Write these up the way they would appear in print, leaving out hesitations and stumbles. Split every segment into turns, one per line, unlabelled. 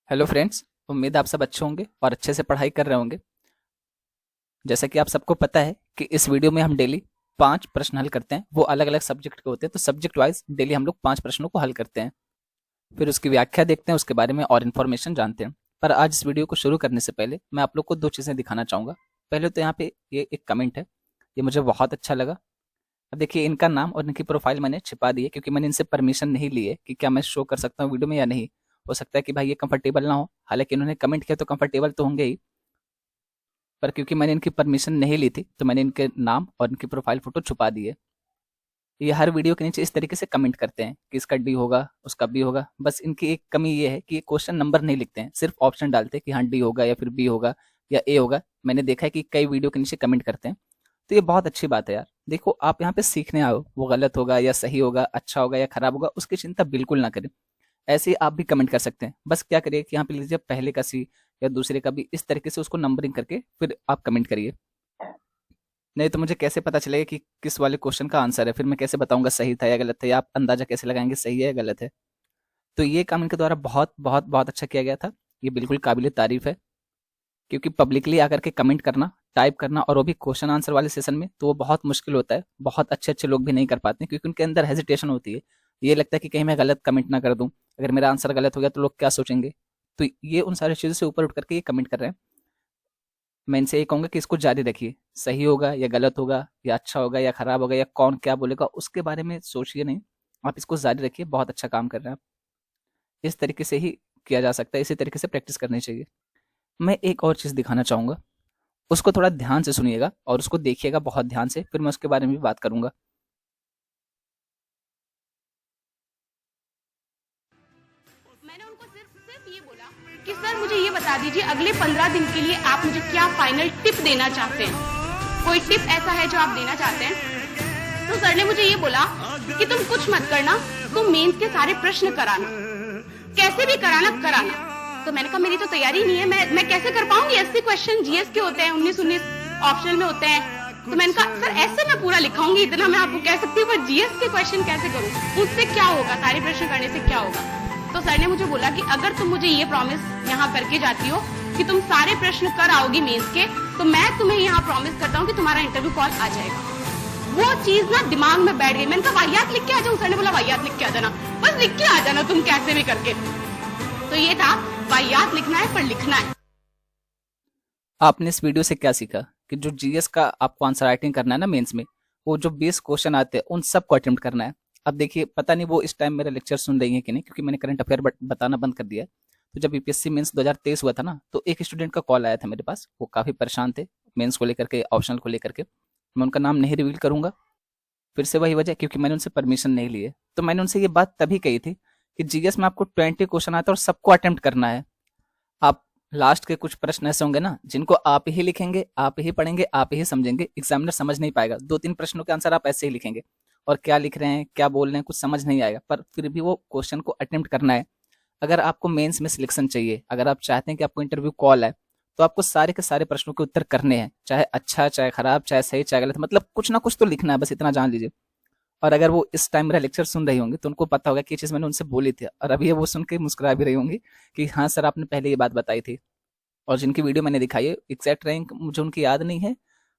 Hello friends. उम्मीद है आप सब अच्छे होंगे और अच्छे से पढ़ाई कर रहे होंगे। जैसा कि आप सबको पता है कि इस वीडियो में हम डेली 5 प्रश्न हल करते हैं। वो अलग अलग सब्जेक्ट के होते हैं, तो सब्जेक्ट वाइज डेली हम लोग 5 प्रश्नों को हल करते हैं, फिर उसकी व्याख्या देखते हैं, उसके बारे में और इन्फॉर्मेशन जानते हैं। पर आज इस वीडियो को शुरू करने से पहले मैं आप लोग को दो चीज़ें दिखाना चाहूँगा। पहले तो यहाँ पे ये एक कमेंट है, ये मुझे बहुत अच्छा लगा। अब देखिए, इनका नाम और इनकी प्रोफाइल मैंने छिपा दी है क्योंकि मैंने इनसे परमिशन नहीं ली है कि क्या मैं शो कर सकता हूँ वीडियो में या नहीं। हो सकता है कि भाई ये कंफर्टेबल ना हो, हालांकि इन्होंने कमेंट किया तो कंफर्टेबल तो होंगे ही, पर क्योंकि मैंने इनकी परमिशन नहीं ली थी तो मैंने इनके नाम और इनकी प्रोफाइल फोटो छुपा दी है। ये हर वीडियो के नीचे इस तरीके से कमेंट करते हैं कि इसका डी होगा, उसका बी होगा। बस इनकी एक कमी ये है कि ये क्वेश्चन नंबर नहीं लिखते हैं, सिर्फ ऑप्शन डालते हैं कि हाँ डी होगा या फिर बी होगा या ए होगा। मैंने देखा है कि कई वीडियो के नीचे कमेंट करते हैं, तो ये बहुत अच्छी बात है यार। देखो, आप यहाँ पे सीखने आओ, वो गलत होगा या सही होगा, अच्छा होगा या खराब होगा, उसकी चिंता बिल्कुल ना करें। ऐसे ही आप भी कमेंट कर सकते हैं। बस क्या करिए कि यहाँ पे लीजिए पहले का सी या दूसरे का भी, इस तरीके से उसको नंबरिंग करके फिर आप कमेंट करिए। नहीं तो मुझे कैसे पता चलेगा कि किस वाले क्वेश्चन का आंसर है, फिर मैं कैसे बताऊंगा सही था या गलत था, या आप अंदाजा कैसे लगाएंगे सही है या गलत है। तो ये काम इनके द्वारा बहुत बहुत बहुत अच्छा किया गया था। ये बिल्कुल काबिल तारीफ है, क्योंकि पब्लिकली आकर के कमेंट करना, टाइप करना, और वो भी क्वेश्चन आंसर वाले सेशन में, तो वो बहुत मुश्किल होता है। बहुत अच्छे अच्छे लोग भी नहीं कर पाते क्योंकि उनके अंदर हेजिटेशन होती है। ये लगता है कि कहीं मैं गलत कमेंट ना कर दूं, अगर मेरा आंसर गलत हो गया तो लोग क्या सोचेंगे। तो ये उन सारी चीज़ों से ऊपर उठ करके ये कमेंट कर रहे हैं। मैं इनसे ये कहूंगा कि इसको जारी रखिए। सही होगा या गलत होगा, या अच्छा होगा या खराब होगा, या कौन क्या बोलेगा, उसके बारे में सोचिए नहीं। आप इसको जारी रखिए, बहुत अच्छा काम कर रहे हैं आप। इस तरीके से ही किया जा सकता है, इसी तरीके से प्रैक्टिस करनी चाहिए। मैं एक और चीज़ दिखाना चाहूंगा, उसको थोड़ा ध्यान से सुनिएगा और उसको देखिएगा बहुत ध्यान से, फिर मैं उसके बारे में भी बात करूंगा।
मैंने उनको सिर्फ सिर्फ ये बोला कि सर मुझे ये बता दीजिए अगले 15 दिन के लिए आप मुझे क्या फाइनल टिप देना चाहते हैं। कोई टिप ऐसा है जो आप देना चाहते हैं। तो सर ने मुझे ये बोला कि तुम कुछ मत करना, तुम मेंस के सारे प्रश्न कराना, कैसे भी कराना। तो मैंने कहा मेरी तो तैयारी नहीं है, मैं कैसे कर पाऊंगी। 80 क्वेश्चन जीएस के होते हैं, 19 ऑप्शनल में होते हैं। तो मैंने कहा सर ऐसे मैं पूरा लिखाऊंगी, इतना मैं आपको कह सकती हूँ, पर जीएस के क्वेश्चन कैसे करूँ, उससे क्या होगा, सारे प्रश्न करने से क्या होगा। तो सर ने मुझे बोला कि अगर तुम मुझे ये प्रॉमिस यहाँ करके जाती हो कि तुम सारे प्रश्न कर आओगी मेंस के, तो मैं तुम्हें यहाँ प्रॉमिस करता हूँ कि तुम्हारा इंटरव्यू कॉल आ जाएगा। वो चीज ना दिमाग में बैठ गई। मैंने कहा वाहियात लिख के आ जाऊं। सर ने बोला वाहियात लिख के आ जाना, बस लिख के आ जाना तुम कैसे भी करके। तो ये था, वाहियात लिखना है पर लिखना है।
आपने इस वीडियो से क्या सीखा कि जो जीएस का आपको आंसर राइटिंग करना है ना मेंस में, वो जो 20 क्वेश्चन आते हैं उन सबको अटेम्प्ट करना है। अब देखिए, पता नहीं वो इस टाइम मेरा लेक्चर सुन रही है कि नहीं, क्योंकि मैंने करंट अफेयर बताना बंद कर दिया है। तो जब यूपीएससी मेंस 2023 हुआ था ना, तो एक स्टूडेंट का कॉल आया था मेरे पास। वो काफ़ी परेशान थे मेंस को लेकर के, ऑप्शनल को लेकर के। मैं उनका नाम नहीं रिवील करूंगा, फिर से वही वजह, क्योंकि मैंने उनसे परमिशन नहीं ली है। तो मैंने उनसे ये बात तभी कही थी कि जीएस में आपको 20 क्वेश्चन आता है और सबको अटेम्प्ट करना है। आप लास्ट के कुछ प्रश्न ऐसे होंगे ना जिनको आप ही लिखेंगे, आप ही पढ़ेंगे, आप ही समझेंगे, एग्जामिनर समझ नहीं पाएगा। 2-3 प्रश्नों के आंसर आप ऐसे ही लिखेंगे और क्या लिख रहे हैं, क्या बोल रहे हैं, कुछ समझ नहीं आएगा, पर फिर भी वो क्वेश्चन को अटेम्प्ट करना है। अगर आपको मेंस में सिलेक्शन चाहिए, अगर आप चाहते हैं कि आपको इंटरव्यू कॉल है, तो आपको सारे के सारे प्रश्नों के उत्तर करने हैं, चाहे अच्छा, चाहे खराब, चाहे सही, चाहे गलत, मतलब कुछ ना कुछ तो लिखना है, बस इतना जान लीजिए। और अगर वो इस टाइम मेरा लेक्चर सुन रही होंगी तो उनको पता होगा कि ये चीज़ मैंने उनसे बोली थी, और अभी वो सुन के मुस्कुरा भी रही होंगी कि हाँ सर, आपने पहले ये बात बताई थी। और जिनकी वीडियो मैंने दिखाई है, एग्जैक्ट रैंक मुझे उनकी याद नहीं है,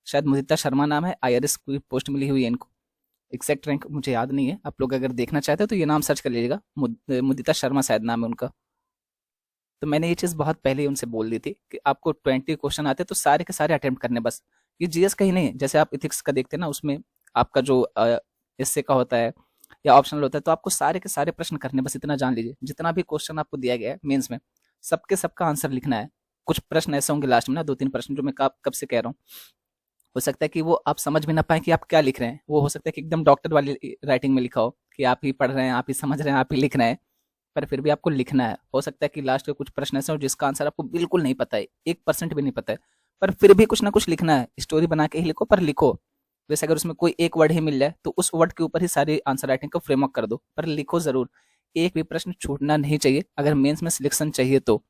शायद मुदिता शर्मा नाम है, आईआरएस की पोस्ट मिली हुई है इनको। एग्जैक्ट रैंक मुझे याद नहीं है, आप लोग अगर देखना चाहते हो तो ये नाम सर्च कर लीजिएगा, मुदिता शर्मा शायद नाम है उनका। तो मैंने ये चीज़ बहुत पहले ही उनसे बोल दी थी कि आपको 20 क्वेश्चन आते हैं तो सारे के सारे अटेम्प्ट करने बस। ये जीएस का ही नहीं है, जैसे आप इथिक्स का देखते हैं ना, उसमें आपका जो इससे का होता है या ऑप्शनल होता है, तो आपको सारे के सारे प्रश्न करने, बस इतना जान लीजिए। जितना भी क्वेश्चन आपको दिया गया है मेंस में, सबके सबका आंसर लिखना है। कुछ प्रश्न ऐसे होंगे लास्ट में ना, 2-3 प्रश्न जो मैं कब से कह रहा हूँ, हो सकता है कि वो आप समझ भी ना पाए कि आप क्या लिख रहे हैं। वो हो सकता है कि एकदम डॉक्टर वाली राइटिंग में लिखा हो कि आप ही पढ़ रहे हैं, आप ही समझ रहे हैं, आप ही लिख रहे हैं, पर फिर भी आपको लिखना है। हो सकता है कि लास्ट के कुछ प्रश्न ऐसे हो जिसका आंसर आपको बिल्कुल नहीं पता है, 1% भी नहीं पता है, पर फिर भी कुछ ना कुछ लिखना है। स्टोरी बना के ही लिखो, पर लिखो। वैसे अगर उसमें कोई एक वर्ड ही मिल जाए तो उस वर्ड के ऊपर ही सारी आंसर राइटिंग को फ्रेमवर्क कर दो, पर लिखो जरूर। एक भी प्रश्न छूटना नहीं चाहिए अगर मेंस में सिलेक्शन चाहिए तो।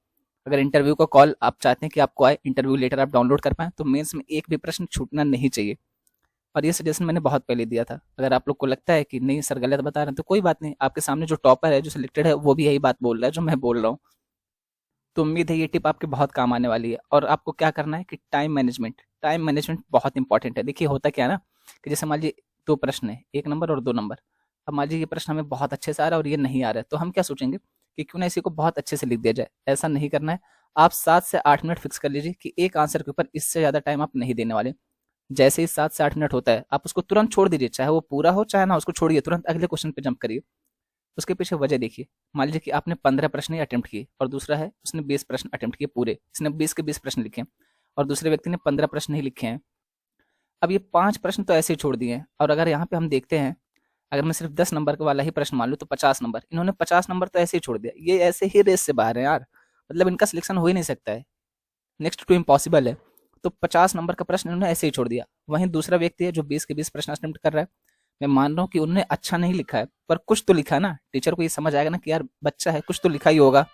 अगर इंटरव्यू का कॉल आप चाहते हैं कि आपको आए, इंटरव्यू लेटर आप डाउनलोड कर पाएँ, तो मेंस में एक भी प्रश्न छूटना नहीं चाहिए। और ये सजेशन मैंने बहुत पहले दिया था। अगर आप लोग को लगता है कि नहीं सर गलत बता रहे हैं, तो कोई बात नहीं, आपके सामने जो टॉपर है, जो सिलेक्टेड है, वो भी यही बात बोल रहा है जो मैं बोल रहा हूँ। तो उम्मीद है ये टिप आपके बहुत काम आने वाली है। और आपको क्या करना है कि टाइम मैनेजमेंट बहुत इंपॉर्टेंट है। देखिए होता क्या है ना कि जैसे मान लीजिए 2 प्रश्न है, 1 नंबर और 2 नंबर। अब मान लीजिए ये प्रश्न हमें बहुत अच्छे से आ रहा है और ये नहीं आ रहा है, तो हम क्या सोचेंगे कि क्यों ना इसी को बहुत अच्छे से लिख दिया जाए। ऐसा नहीं करना है। आप 7 से 8 मिनट फिक्स कर लीजिए कि एक आंसर के ऊपर इससे ज़्यादा टाइम आप नहीं देने वाले। जैसे ही 7 से 8 मिनट होता है, आप उसको तुरंत छोड़ दीजिए, चाहे वो पूरा हो चाहे ना, उसको छोड़िए, तुरंत अगले क्वेश्चन पे जंप करिए। उसके पीछे वजह देखिए। मान लीजिए कि आपने 15 प्रश्न ही अटेम्प्ट किए और दूसरा है उसने 20 प्रश्न अटेम्प्ट किए पूरे, इसने 20 के 20 प्रश्न लिखे हैं और दूसरे व्यक्ति ने 15 प्रश्न ही लिखे हैं। अब ये 5 प्रश्न तो ऐसे ही छोड़ दिए हैं। और अगर यहाँ पे हम देखते हैं, अगर मैं सिर्फ 10 नंबर का वाला ही प्रश्न मान लूँ तो 50 नंबर, इन्होंने 50 नंबर तो ऐसे ही छोड़ दिया। ये ऐसे ही रेस से बाहर है यार, मतलब इनका सिलेक्शन हो ही नहीं सकता है, नेक्स्ट टू इम्पॉसिबल है। तो 50 नंबर का प्रश्न इन्होंने ऐसे ही छोड़ दिया। वहीं दूसरा व्यक्ति है जो 20 के 20 प्रश्न अटेम्प्ट कर रहा है, मैं मान रहा हूँ कि उन्होंने अच्छा नहीं लिखा है पर कुछ तो लिखा है ना, टीचर को ये समझ आएगा ना कि यार बच्चा है, कुछ तो लिखा ही होगा।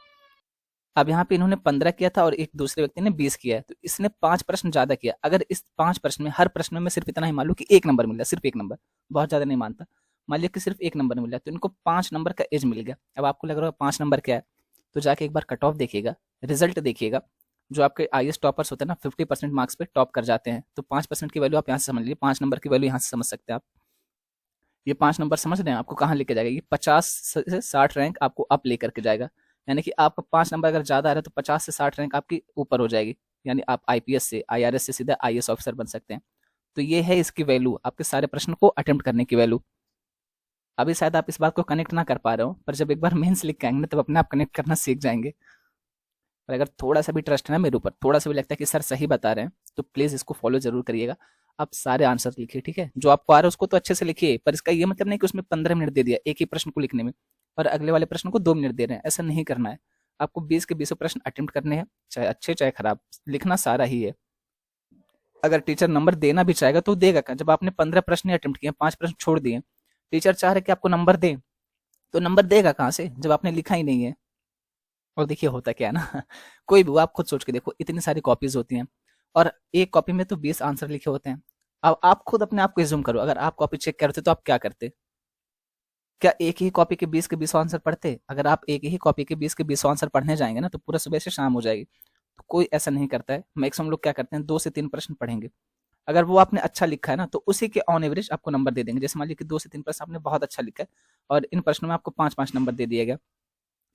अब यहाँ पे इन्होंने 15 किया था और एक दूसरे व्यक्ति ने 20 किया है, तो इसने 5 प्रश्न ज्यादा किया। अगर इस 5 प्रश्न में हर प्रश्न में सिर्फ इतना ही मान लो कि 1 नंबर मिल रहा है, सिर्फ 1 नंबर, बहुत ज्यादा नहीं मानता, मान लिया कि सिर्फ 1 नंबर मिल रहा है, तो इनको 5 नंबर का एज मिल गया। अब आपको लग रहा है 5 नंबर क्या है, तो जाके एक बार कट ऑफ देखिएगा, रिजल्ट देखिएगा। जो आपके आईएएस टॉपर्स होते हैं ना, 50% मार्क्स पे टॉप कर जाते हैं, तो 5% की वैल्यू आप यहाँ से समझ लीजिए, 5 नंबर की वैल्यू यहाँ से समझ सकते हैं आप। ये 5 नंबर समझ रहे हैं आपको कहाँ लेके जाएगा, ये 50 से 60 रैंक आपको अप लेकर के जाएगा। यानी कि आपका 5 नंबर अगर ज़्यादा आ रहा है तो 50 से 60 रैंक आपकी ऊपर हो जाएगी, यानी आप आईपीएस से, आईआरएस से सीधा आईएएस ऑफिसर बन सकते हैं। तो ये है इसकी वैल्यू, आपके सारे प्रश्न को अटेम्प्ट करने की वैल्यू। अभी शायद आप इस बात को कनेक्ट ना कर पा रहे हो, पर जब एक बार मेंस लिख के आएंगे ना, तब अपने आप कनेक्ट करना सीख जाएंगे। और अगर थोड़ा सा भी ट्रस्ट है ना मेरे ऊपर, थोड़ा सा भी लगता है कि सर सही बता रहे हैं, तो प्लीज़ इसको फॉलो जरूर करिएगा। आप सारे आंसर लिखिए, ठीक है, जो आपको आ रहा है उसको तो अच्छे से लिखिए, पर इसका ये मतलब नहीं कि उसमें 15 मिनट दे दिया एक ही प्रश्न को लिखने में और अगले वाले प्रश्न को 2 मिनट दे रहे हैं, ऐसा नहीं करना है। आपको 20 के 20 प्रश्न अटेम्प्ट करने हैं, चाहे अच्छे चाहे खराब, लिखना सारा ही है। अगर टीचर नंबर देना भी चाहेगा तो देगा क्या, जब आपने 15 प्रश्न अटेम्प्ट किए, 5 प्रश्न छोड़ दिए, टीचर चाह रहे कि आपको नंबर दे, तो नंबर देगा कहाँ से जब आपने लिखा ही नहीं है। और देखिए होता क्या है ना कोई भी, वो आप खुद सोच के देखो, इतनी सारी कॉपीज होती हैं और एक कॉपी में तो 20 आंसर लिखे होते हैं। अब आप खुद अपने आप को एज्यूम करो, अगर आप कॉपी चेक करते तो आप क्या करते? क्या एक ही कॉपी के 20 के 20 आंसर पढ़ते? अगर आप एक ही कॉपी के 20 के 20 आंसर पढ़ने जाएंगे ना, तो पूरा सुबह से शाम हो जाएगी। तो कोई ऐसा नहीं करता है, मैक्सिमम लोग क्या करते हैं 2 से 3 प्रश्न पढ़ेंगे। अगर वो आपने अच्छा लिखा है ना, तो उसी के ऑन एवरेज आपको नंबर दे देंगे। जैसे मान लीजिए कि 2 से 3 प्रश्न आपने बहुत अच्छा लिखा है और इन प्रश्नों में आपको 5-5 नंबर दे दिया गया,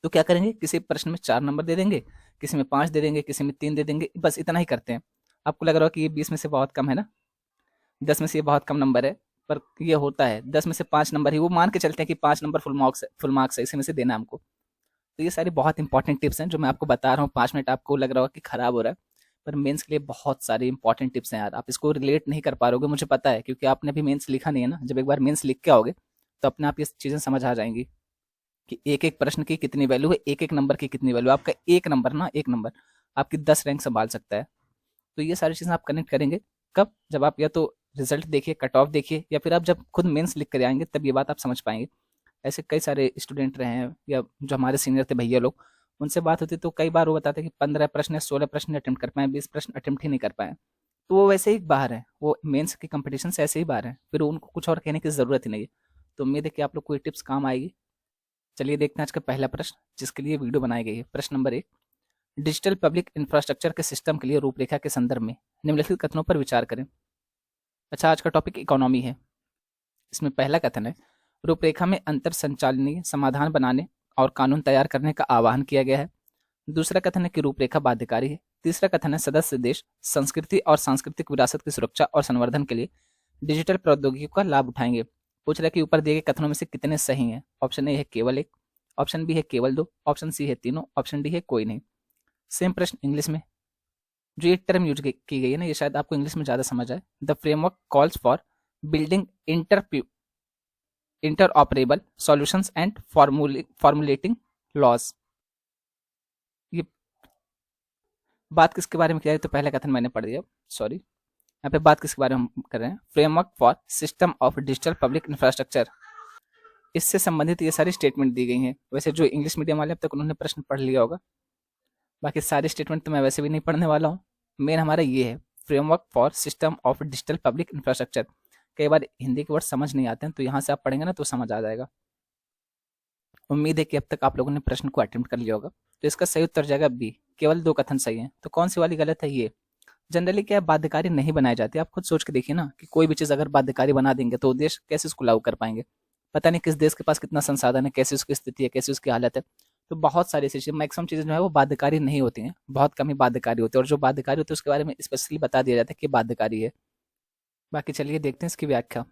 तो क्या करेंगे, किसी प्रश्न में 4 नंबर दे देंगे, किसी में 5 दे देंगे, किसी में 3 दे देंगे, बस इतना ही करते हैं। आपको लग रहा हो कि ये 20 में से बहुत कम है ना, 10 में से ये बहुत कम नंबर है, पर ये होता है 10 में से 5 नंबर ही, वो मान के चलते हैं कि 5 नंबर फुल मार्क्स है, इसी में से देना है हमको। तो ये सारी बहुत इंपॉर्टेंट टिप्स हैं जो मैं आपको बता रहा हूँ। 5 मिनट आपको लग रहा होगा कि खराब हो रहा है, पर मेंस के लिए बहुत सारी इंपॉर्टेंट टिप्स हैं यार। आप इसको रिलेट नहीं कर पा रहोगे, मुझे पता है, क्योंकि आपने अभी मेंस लिखा नहीं है ना। जब एक बार मेंस लिख के आओगे तो अपने आप ये चीज़ें समझ आ जाएंगी कि एक एक प्रश्न की कितनी वैल्यू है, एक एक नंबर की कितनी वैल्यू। आपका एक नंबर ना, एक नंबर आपकी 10 रैंक संभाल सकता है। तो ये सारी चीज़ें आप कनेक्ट करेंगे कब, जब आप या तो रिजल्ट देखिए, कट ऑफ देखिए, या फिर आप जब खुद मेंस लिख कर आएंगे तब ये बात आप समझ पाएंगे। ऐसे कई सारे स्टूडेंट रहे हैं या जो हमारे सीनियर थे भैया लोग, उनसे बात होती तो कई बार वो बताते कि 15 प्रश्न या 16 प्रश्न अटेम्प्ट कर पाए, 20 प्रश्न अटेम्प्ट ही नहीं कर पाए। तो वो वैसे ही बाहर है, वो मेंस के कंपटीशन से ऐसे ही बाहर है, फिर उनको कुछ और कहने की ज़रूरत ही नहीं है। तो उम्मीद है कि आप लोग को ये टिप्स काम आएगी। चलिए देखते हैं आज का पहला प्रश्न जिसके लिए वीडियो बनाई गई है। प्रश्न नंबर 1, डिजिटल पब्लिक इंफ्रास्ट्रक्चर के सिस्टम के लिए रूपरेखा के संदर्भ में निम्नलिखित कथनों पर विचार करें। अच्छा, आज का टॉपिक इकोनॉमी है। इसमें पहला कथन है, रूपरेखा में अंतर संचालनीय समाधान बनाने और कानून तैयार करने का आह्वान किया गया है। दूसरा कथन है कि रूपरेखा बाध्यकारी है। तीसरा कथन है, सदस्य देश संस्कृति और सांस्कृतिक विरासत की सुरक्षा और संवर्धन के लिए डिजिटल प्रौद्योगिकी का लाभ उठाएंगे। पूछ रहा है कि यूपर दिए गए कथनों में से कितने सही हैं। ऑप्शन ए है केवल 1, ऑप्शन बी है केवल 2, ऑप्शन सी है तीनों, ऑप्शन डी है कोई नहीं। सेम प्रश्न इंग्लिश में। जो ये टर्म यूज की गई है ना, ये शायद आपको इंग्लिश में ज़्यादा समझ आए। The framework calls for building interoperable solutions and formulating laws. ये बात किसके बारे में किया है, तो पहला कथन मैंने पढ़ दिया, सॉरी। यहाँ पे बात किसके बारे में हम कर रहे हैं, framework for system of digital public infrastructure. इससे संबंधित ये सारी स्टेटमेंट दी गई हैं। वैसे जो इंग्लिश मीडियम वाले अब तक उन्होंने प्रश्न पढ़ लिया होगा, बाकी सारे स्टेटमेंट तो मैं वैसे भी नहीं पढ़ने वाला हूँ। मेन हमारा ये है, framework for system of digital public infrastructure. कई बार हिंदी के वर्ड समझ नहीं आते हैं, तो यहाँ से आप पढ़ेंगे ना तो समझ आ जाएगा। उम्मीद है कि अब तक आप लोगों ने प्रश्न को अटेम्प्ट कर लिया होगा। तो इसका सही उत्तर जाएगा बी, केवल 2 कथन सही हैं। तो कौन सी वाली गलत है? ये। जनरली क्या है, बाध्यकारी नहीं बनाए जाते। आप खुद सोच के देखिए ना कि कोई भी चीज़ अगर बाध्यकारी बना देंगे तो देश कैसे उसको लागू कर पाएँगे? पता नहीं किस देश के पास कितना संसाधन है, कैसी उसकी स्थिति है, कैसी उसकी हालत है। तो बहुत सारी ऐसी चीज़ें, मैक्सिमम चीज़ें जो है वो बाध्यकारी नहीं होती हैं, बहुत कम ही बाध्यकारी होती है, और जो बाध्यकारी होती है उसके बारे में स्पेशली बता दिया जाता है कि बाध्यकारी है। बाकी चलिए देखते हैं इसकी व्याख्या।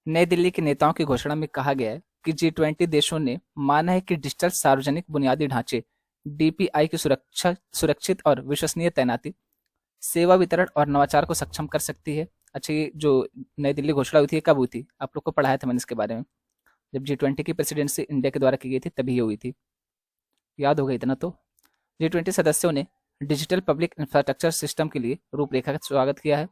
नई दिल्ली के नेताओं की घोषणा में कहा गया है कि G20 देशों ने माना है कि डिजिटल सार्वजनिक बुनियादी ढांचे डीपीआई की सुरक्षित और विश्वसनीय तैनाती सेवा वितरण और नवाचार को सक्षम कर सकती है। अच्छा, ये जो नई दिल्ली घोषणा हुई थी, ये कब हुई थी? आप लोग को पढ़ाया था मैंने इसके बारे में, जब G20 की प्रेसिडेंसी इंडिया के द्वारा की गई थी तभी ये हुई थी। याद होगा इतना तो। G20 सदस्यों ने डिजिटल पब्लिक इंफ्रास्ट्रक्चर सिस्टम के लिए रूपरेखा का स्वागत किया है।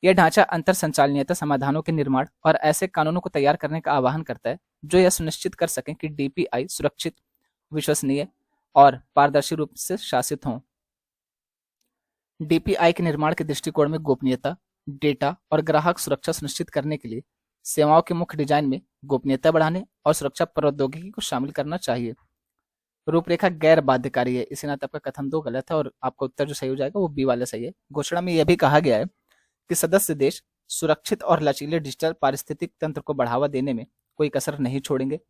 यह ढांचा अंतर संचालनीयता समाधानों के निर्माण और ऐसे कानूनों को तैयार करने का आह्वान करता है जो यह सुनिश्चित कर सकें कि डीपीआई सुरक्षित, विश्वसनीय और पारदर्शी रूप से शासित हों। डीपीआई के निर्माण के दृष्टिकोण में गोपनीयता, डेटा और ग्राहक सुरक्षा सुनिश्चित करने के लिए सेवाओं के मुख्य डिजाइन में गोपनीयता बढ़ाने और सुरक्षा प्रौद्योगिकी को शामिल करना चाहिए। रूपरेखा गैर बाध्यकारी है, इसी नाते आपका कथन 2 गलत है और आपका उत्तर जो सही हो जाएगा वो बी वाला सही है। घोषणा में यह भी कहा गया है कि सदस्य देश सुरक्षित और लचीले डिजिटल पारिस्थितिक तंत्र को बढ़ावा देने में कोई कसर नहीं छोड़ेंगे।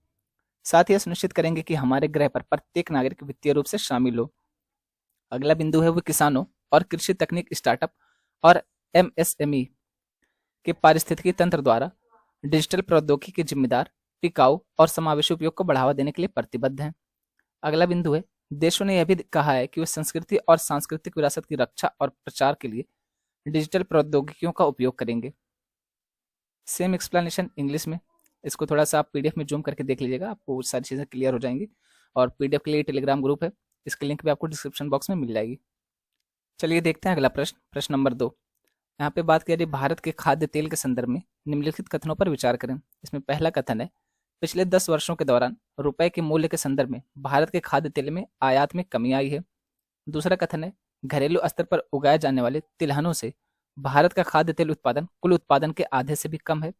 साथ ही यह सुनिश्चित करेंगे कि हमारे ग्रह पर प्रत्येक नागरिक वित्तीय रूप से शामिल हो। अगला बिंदु है वो किसानों और कृषि तकनीक स्टार्टअप और एमएसएमई के पारिस्थितिकी तंत्र द्वारा डिजिटल प्रौद्योगिकी के जिम्मेदार, टिकाऊ और समावेशी उपयोग को बढ़ावा देने के लिए प्रतिबद्ध हैं। अगला बिंदु है, देशों ने यह भी कहा है कि वे संस्कृति और सांस्कृतिक विरासत की रक्षा और प्रचार के लिए डिजिटल प्रौद्योगिकियों का उपयोग करेंगे। सेम एक्सप्लेनेशन इंग्लिश में, इसको थोड़ा सा आप पीडीएफ में जूम करके देख लीजिएगा, आपको सारी चीज़ें क्लियर हो जाएंगी। और पीडीएफ के लिए टेलीग्राम ग्रुप है, इसकी लिंक भी आपको डिस्क्रिप्शन बॉक्स में मिल जाएगी। चलिए देखते हैं अगला प्रश्न, प्रश्न नंबर 2। यहाँ पे बात करें भारत के खाद्य तेल के संदर्भ में निम्नलिखित कथनों पर विचार करें। इसमें पहला कथन है, पिछले 10 वर्षों के दौरान रुपए के मूल्य के संदर्भ में भारत के खाद्य तेल में आयात में कमी आई है। दूसरा कथन है, घरेलू स्तर पर उगाए जाने वाले तिलहनों से भारत का खाद्य तेल उत्पादन कुल उत्पादन के आधे से भी कम है।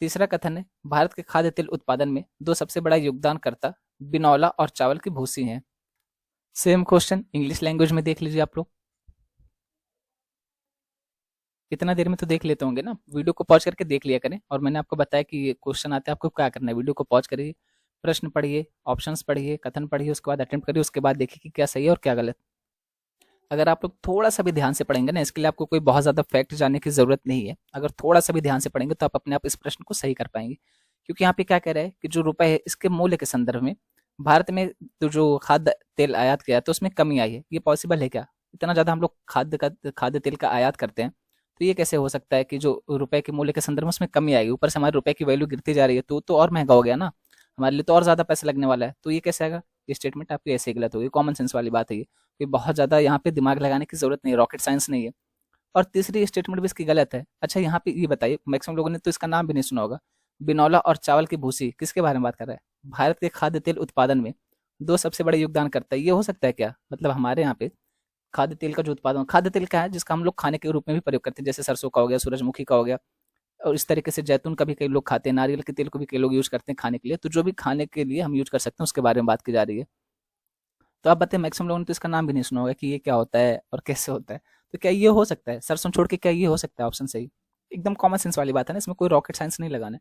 तीसरा कथन है, भारत के खाद्य तेल उत्पादन में 2 सबसे बड़ा योगदानकर्ता बिनौला और चावल की भूसी हैं। सेम क्वेश्चन इंग्लिश लैंग्वेज में देख लीजिए आप लोग। इतना देर में तो देख लेते होंगे ना, वीडियो को पॉज करके देख लिया करें। और मैंने आपको बताया कि ये क्वेश्चन आते हैं, आपको क्या करना है, वीडियो को पॉज करिए, प्रश्न पढ़िए, ऑप्शंस पढ़िए, कथन पढ़िए, उसके बाद अटेम्प्ट करिए, उसके बाद देखिए कि क्या सही है और क्या गलत। अगर आप लोग थोड़ा सा भी ध्यान से पढ़ेंगे ना, इसके लिए आपको कोई बहुत ज़्यादा फैक्ट जानने की ज़रूरत नहीं है। अगर थोड़ा सा भी ध्यान से पढ़ेंगे तो आप अपने आप इस प्रश्न को सही कर पाएंगे। क्योंकि यहाँ पे क्या कह रहा है कि जो रुपए है इसके मूल्य के संदर्भ में भारत में तो जो खाद्य तेल आयात किया तो उसमें कमी आई है। ये पॉसिबल है क्या? इतना ज़्यादा हम लोग खाद्य तेल का आयात करते हैं, तो ये कैसे हो सकता है कि जो रुपए के मूल्य के संदर्भ में उसमें कमी आएगी? ऊपर से हमारे रुपए की वैल्यू गिरती जा रही है, तो और महंगा हो गया ना, हमारे लिए तो और ज़्यादा पैसा लगने वाला है। तो ये कैसे आएगा? ये स्टेटमेंट आपकी ऐसे ही गलत होगी, कॉमन सेंस वाली बात है ये। कोई बहुत ज़्यादा यहाँ पे दिमाग लगाने की जरूरत नहीं है, रॉकेट साइंस नहीं है। और तीसरी स्टेटमेंट भी इसकी गलत है। अच्छा, यहाँ पे ये बताइए, मैक्सिमम लोगों ने तो इसका नाम भी नहीं सुना होगा, बिनौला और चावल की भूसी, किसके बारे में बात कर रहा है? भारत के खाद्य तेल उत्पादन में 2 सबसे बड़े योगदान करता है। ये हो सकता है क्या? मतलब हमारे यहाँ पे खाद्य तेल का जो उत्पादन, खाद्य तेल क्या है जिसका हम लोग खाने के रूप में भी प्रयोग करते हैं, जैसे सरसों का हो गया, सूरजमुखी का हो गया, और इस तरीके से जैतून का भी कई लोग खाते हैं, नारियल के तेल को भी कई लोग यूज करते हैं खाने के लिए। तो जो भी खाने के लिए हम यूज कर सकते हैं उसके बारे में बात की जा रही है। तो आप बताएं, मैक्सिमम लोगों ने तो इसका नाम भी नहीं सुना होगा कि ये क्या होता है और कैसे होता है। तो क्या ये हो सकता है? सरसों छोड़ के क्या ये हो सकता है? ऑप्शन सही, एकदम कॉमन सेंस वाली बात है ना, इसमें कोई रॉकेट साइंस नहीं लगाना है।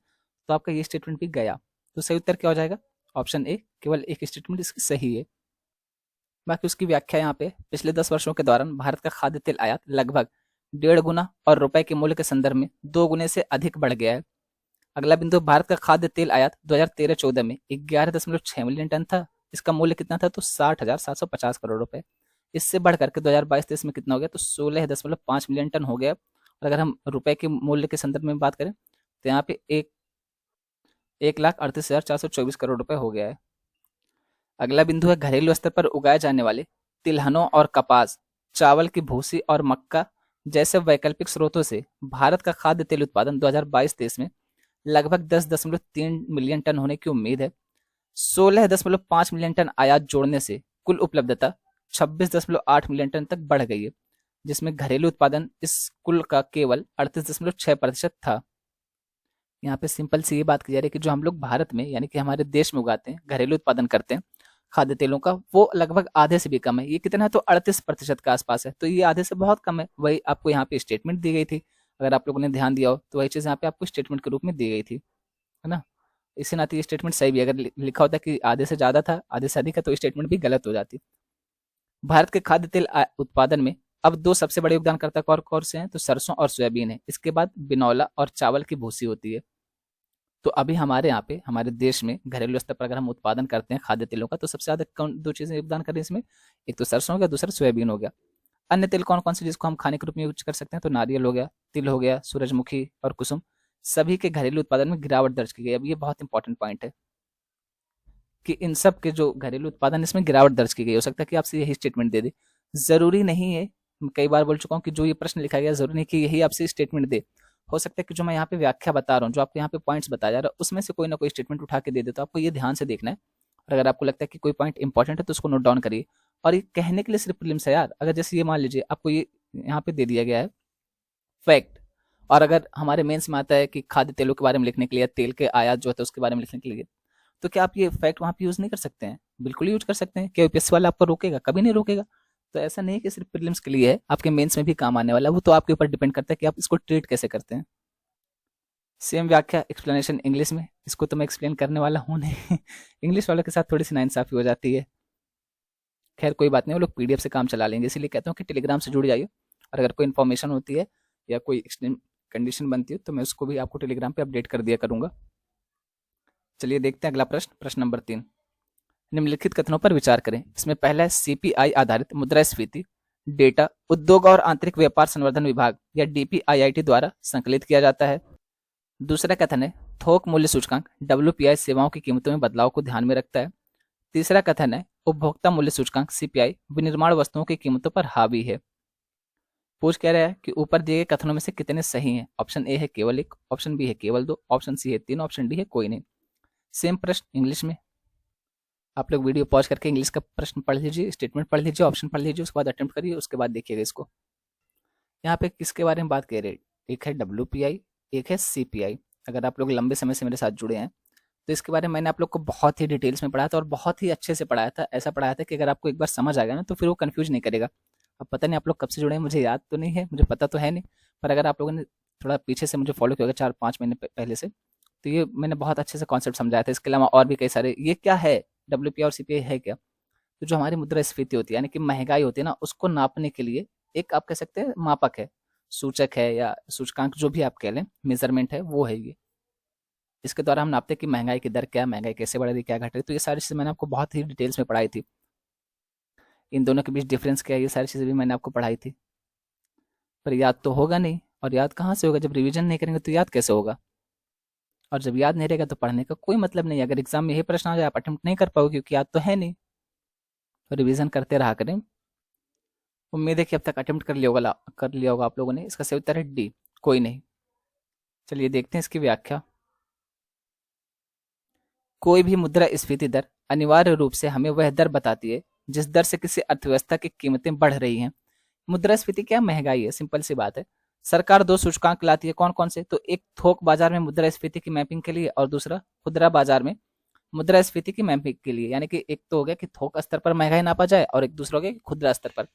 तो आपका ये स्टेटमेंट भी गया। तो सही उत्तर क्या हो जाएगा? ऑप्शन ए, केवल एक स्टेटमेंट इसकी सही है। बाकी उसकी व्याख्या यहाँ पे, पिछले 10 वर्षों के दौरान भारत का खाद्य तेल आयात लगभग 1.5 गुना और रुपए के मूल्य के संदर्भ में 2 गुने से अधिक बढ़ गया है। अगला बिंदु, भारत का खाद्य तेल आयात 2013-14 में 11.6 मिलियन टन था। इसका मूल्य कितना था? तो 60,750 करोड़ रुपए। इससे बढ़ करके 2022-23 में कितना हो गया? तो 16.5 मिलियन टन हो गया। और अगर हम रुपए के मूल्य के संदर्भ में बात करें तो यहाँ पे 1,38,424 करोड़ रुपए हो गया है। अगला बिंदु है, घरेलू स्तर पर उगाए जाने वाले तिलहनों और कपास, चावल की भूसी और मक्का जैसे वैकल्पिक स्रोतों से भारत का खाद्य तेल उत्पादन 2022-23 में लगभग 10.3 मिलियन टन होने की उम्मीद है। 16.5 मिलियन टन आयात जोड़ने से कुल उपलब्धता 26.8 मिलियन टन तक बढ़ गई है, जिसमें घरेलू उत्पादन इस कुल का केवल 38.6% था। यहाँ पे सिंपल सी ये बात की जा रही है कि जो हम लोग भारत में यानी कि हमारे देश में उगाते हैं, घरेलू उत्पादन करते हैं, खाद्य तेलों का, वो लगभग आधे से भी कम है। ये कितना है, तो 38% के आसपास है, तो ये आधे से बहुत कम है। वही आपको यहाँ पे स्टेटमेंट दी गई थी, अगर आप लोगों ने ध्यान दिया हो तो वही चीज़ यहाँ पे आपको स्टेटमेंट के रूप में दी गई थी, है ना। इसी नाते ये स्टेटमेंट सही भी है। अगर लिखा होता कि आधे से ज़्यादा था, आधे से अधिक है, तो स्टेटमेंट भी गलत हो जाती। भारत के खाद्य तेल उत्पादन में अब दो सबसे बड़े योगदानकर्ता कौन कौन से हैं, तो सरसों और सोयाबीन है। इसके बाद बिनौला और चावल की भूसी होती है। तो अभी हमारे यहाँ पे हमारे देश में घरेलू स्तर पर अगर हम उत्पादन करते हैं खाद्य तेलों का, तो सबसे ज्यादा कौन दो चीजें योगदान कर रही है इसमें, एक तो सरसों हो गया, दूसरा सोयाबीन हो गया। अन्य तेल कौन कौन से जिसको हम खाने के रूप में यूज कर सकते हैं, तो नारियल हो गया, तिल हो गया, सूरजमुखी और कुसुम। सभी के घरेलू उत्पादन में गिरावट दर्ज की गई। अब ये बहुत इंपॉर्टेंट पॉइंट है कि इन सब के जो घरेलू उत्पादन, इसमें गिरावट दर्ज की गई। हो सकता है कि आपसे यही स्टेटमेंट दे दे, जरूरी नहीं है। मैं कई बार बोल चुका हूँ कि जो ये प्रश्न लिखा गया जरूरी नहीं कि यही आपसे स्टेटमेंट दे। हो सकता है कि जो मैं यहाँ पे व्याख्या बता रहा हूँ, जो आपको यहाँ पे पॉइंट्स बताया जा रहा है, उसमें से कोई ना कोई स्टेटमेंट उठा के दे दे। तो आपको ये ध्यान से देखना है, और अगर आपको लगता है कि कोई पॉइंट इंपॉर्टेंट है तो उसको नोट डाउन करिए। और ये कहने के लिए सिर्फ प्रीलिम्स है यार। अगर जैसे ये मान लीजिए आपको ये यहाँ पे दे दिया गया है फैक्ट, और अगर हमारे मेंस में आता है कि खाद्य तेलों के बारे में लिखने के लिए, तेल के आयात जो है उसके बारे में लिखने के लिए, तो क्या आप ये फैक्ट वहाँ पे यूज नहीं कर सकते हैं? बिल्कुल यूज कर सकते हैं। क्या यूपीएससी वाला आपको रोकेगा? कभी नहीं रोकेगा। तो ऐसा नहीं है कि सिर्फ प्रीलिम्स के लिए है, आपके मेंस में भी काम आने वाला है। वो तो आपके ऊपर डिपेंड करता है कि आप इसको ट्रीट कैसे करते हैं। सेम व्याख्या एक्सप्लेनेशन इंग्लिश में, इसको तो मैं एक्सप्लेन करने वाला हूँ नहीं। इंग्लिश वालों के साथ थोड़ी सी नाइंसाफी हो जाती है। खैर कोई बात नहीं, वो लोग पीडीएफ से काम चला लेंगे। इसीलिए कहता हूँ कि टेलीग्राम से जुड़ जाइए, और अगर कोई इन्फॉर्मेशन होती है या कोई एक्सट्रीम कंडीशन बनती है तो मैं उसको भी आपको टेलीग्राम पे अपडेट कर दिया करूंगा। चलिए देखते हैं अगला प्रश्न, प्रश्न नंबर 3। निम्नलिखित कथनों पर विचार करें। इसमें पहला है सीपीआई आधारित मुद्रास्फीति डेटा उद्योग और आंतरिक व्यापार संवर्धन विभाग या डीपीआईआईटी द्वारा संकलित किया जाता है। दूसरा कथन है थोक मूल्य सूचकांक डब्ल्यूपीआई सेवाओं की कीमतों में बदलाव को ध्यान में रखता है। तीसरा कथन है उपभोक्ता मूल्य सूचकांक सीपीआई विनिर्माण वस्तुओं की कीमतों पर हावी है। पूछ कह रहा है कि ऊपर दिए गए कथनों में से कितने सही हैं। ऑप्शन ए है केवल एक, ऑप्शन बी है केवल दो, ऑप्शन सी है तीन, ऑप्शन डी है कोई नहीं। सेम प्रश्न इंग्लिश में, आप लोग वीडियो पॉज करके इंग्लिश का प्रश्न पढ़ लीजिए, स्टेटमेंट पढ़ लीजिए, ऑप्शन पढ़ लीजिए, उसके बाद अटेम्प्ट करिए, उसके बाद देखिएगा इसको। यहाँ पे किसके बारे में बात कर रहे हैं, एक है डब्ल्यूपीआई, एक है सीपीआई। अगर आप लोग लंबे समय से मेरे साथ जुड़े हैं तो इसके बारे में मैंने आप लोग को बहुत ही डिटेल्स में पढ़ाया था, और बहुत ही अच्छे से पढ़ाया था। ऐसा पढ़ाया था कि अगर आपको एक बार समझ आ गया ना तो फिर वो कंफ्यूज नहीं करेगा। अब पता नहीं आप लोग कब से जुड़े हैं, मुझे याद तो नहीं है, मुझे पता तो है नहीं, पर अगर आप लोगों ने थोड़ा पीछे से मुझे फॉलो किया होगा 4-5 महीने पहले से, तो ये मैंने बहुत अच्छे से कॉन्सेप्ट समझाया था। इसके अलावा और भी कई सारे, ये क्या है डब्ल्यूपीआई और सीपीआई है क्या, तो जो हमारी मुद्रास्फीति होती है यानी कि महंगाई होती है ना, उसको नापने के लिए एक आप कह सकते हैं मापक है, सूचक है, या सूचकांक जो भी आप कह लें, मेजरमेंट है, वो है ये। इसके द्वारा हम नापते हैं कि महंगाई की दर क्या है, महंगाई कैसे बढ़ रही है, क्या घट रही है। तो ये सारी चीज़ें मैंने आपको बहुत ही डिटेल्स में पढ़ाई थी। इन दोनों के बीच डिफरेंस क्या है, ये सारी चीज़ें भी मैंने आपको पढ़ाई थी। पर याद तो होगा नहीं, और याद कहाँ से होगा, जब रिवीजन नहीं करेंगे तो याद कैसे होगा। और जब याद नहीं रहेगा तो पढ़ने का कोई मतलब नहीं है। अगर एग्जाम में यही प्रश्न आ जाए आप अटेम्प्ट नहीं कर पाओगे, क्योंकि याद तो है नहीं। तो रिवीजन करते रहा करें। उम्मीद है कि अब तक अटेम्प्ट कर लिया होगा आप लोगों ने। इसका सही उत्तर है डी, कोई नहीं। चलिए देखते हैं इसकी व्याख्या। कोई भी मुद्रास्फीति दर अनिवार्य रूप से हमें वह दर बताती है जिस दर से किसी अर्थव्यवस्था की कीमतें बढ़ रही हैं। मुद्रास्फीति क्या, महंगाई है, सिंपल सी बात है। सरकार दो सूचकांक लाती है, कौन कौन से, तो एक थोक बाजार में मुद्रास्फीति की मैपिंग के लिए, और दूसरा खुदरा बाजार में मुद्रास्फीति की मैपिंग के लिए। यानी कि एक तो हो गया कि थोक स्तर पर महंगाई नापा जाए, और एक दूसरा हो गया कि खुदरा स्तर पर।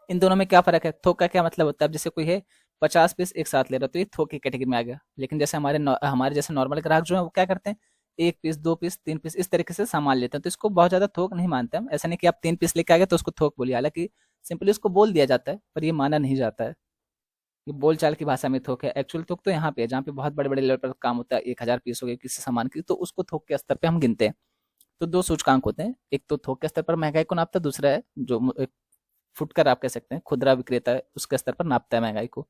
इन दोनों में क्या फर्क है, थोक का क्या मतलब होता है, अब जैसे कोई है 50 पीस एक साथ ले रहा है तो ये थोक की कैटेगरी में आ गया। लेकिन जैसे हमारे जैसे नॉर्मल ग्राहक जो है वो क्या करते हैं, 1 पीस, 2 पीस, 3 पीस, इस तरीके से सामान लेते हैं, तो इसको बहुत ज्यादा थोक नहीं मानते हम। ऐसा नहीं कि आप 3 पीस लेके आ गए तो उसको थोक बोलिए, हालांकि सिंपली उसको बोल दिया जाता है, पर ये माना नहीं जाता है। ये बोलचाल की भाषा में थोक है। एक्चुअल थोक तो यहाँ पे है जहाँ पे बहुत बड़े बड़े लेवल पर काम होता है, 1000 पीस हो गए किसी सामान की, तो उसको थोक के स्तर पे हम गिनते हैं। तो दो सूचकांक होते हैं, एक तो थोक के स्तर पर महंगाई को नापता है, दूसरा है जो एक फुटकर आप कह सकते हैं खुदरा विक्रेता है, उसके स्तर पर नापता है महंगाई को।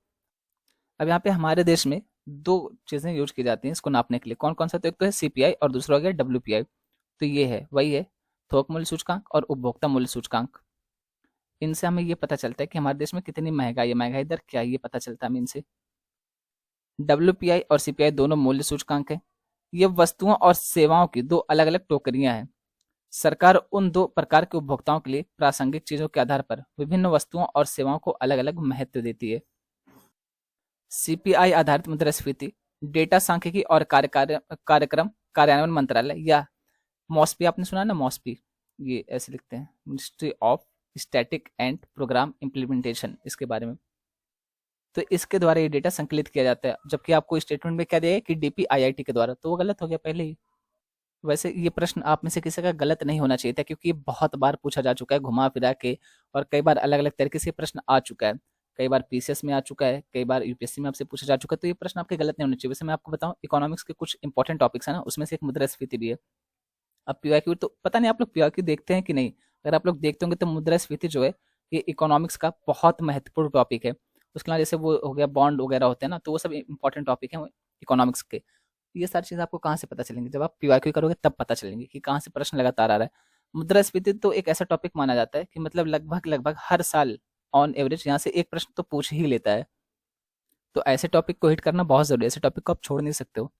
अब यहाँ पे हमारे देश में दो चीजें यूज की जाती हैं इसको नापने के लिए, कौन कौन सा, तो एक तो है सीपीआई और दूसरा हो गया डब्ल्यूपीआई। तो ये है वही है थोक मूल्य सूचकांक और उपभोक्ता मूल्य सूचकांक। इनसे हमें ये पता चलता है कि हमारे देश में कितनी महंगाई है, महंगाई दर क्या है, ये पता चलता है हमें इनसे। डब्ल्यूपीआई और सीपीआई दोनों मूल्य सूचकांक है। ये वस्तुओं और सेवाओं की दो अलग अलग टोकरियां हैं। सरकार उन दो प्रकार के उपभोक्ताओं के लिए प्रासंगिक चीजों के आधार पर विभिन्न वस्तुओं और सेवाओं को अलग अलग महत्व देती है। सीपीआई आधारित मुद्रास्फीति डेटा सांख्यिकी और कार्यक्रम कार्यान्वयन मंत्रालय या मॉस्पी आपने सुना ना, मॉस्पी, ये ऐसे लिखते हैं, ministry of static and programme implementation, इसके बारे में। तो इसके द्वारा ये डेटा संकलित किया जाता है, जबकि आपको स्टेटमेंट में क्या दिया है कि डीपीआईआईटी के द्वारा, तो वो गलत हो गया पहले ही। वैसे ये प्रश्न आप में से किसी का गलत नहीं होना चाहिए था, क्योंकि ये बहुत बार पूछा जा चुका है घुमा फिरा के, और कई बार अलग अलग तरीके से प्रश्न आ चुका है। कई बार पीसीएस में आ चुका है, कई बार यूपीएससी में आपसे पूछा जा चुका है, तो ये प्रश्न आपके गलत नहीं होने चाहिए। वैसे मैं आपको बताऊं, इकोनॉमिक्स के कुछ इंपॉर्टेंट टॉपिक्स है ना, उसमें से एक मुद्रास्फीति भी है। अब पीवाईक्यू तो पता नहीं आप लोग पीवाईक्यू देखते हैं कि नहीं। अगर आप लोग देखते होंगे तो मुद्रास्फीति जो है, ये इकोनॉमिक्स का बहुत महत्वपूर्ण टॉपिक है। उसके अलावा जैसे वो हो गया बॉन्ड वगैरह होते हैं ना, तो वो सब इंपॉर्टेंट टॉपिक है इकोनॉमिक्स के। ये सारी चीज़ आपको कहाँ से पता चलेंगी, जब आप पीवाईक्यू करोगे तब पता चलेंगे कि कहाँ से प्रश्न लगातार आ रहा है। मुद्रास्फीति तो एक ऐसा टॉपिक माना जाता है कि मतलब लगभग लगभग हर साल ऑन एवरेज यहाँ से एक प्रश्न तो पूछ ही लेता है। तो ऐसे टॉपिक को हिट करना बहुत जरूरी है, ऐसे टॉपिक को आप छोड़ नहीं सकते हो।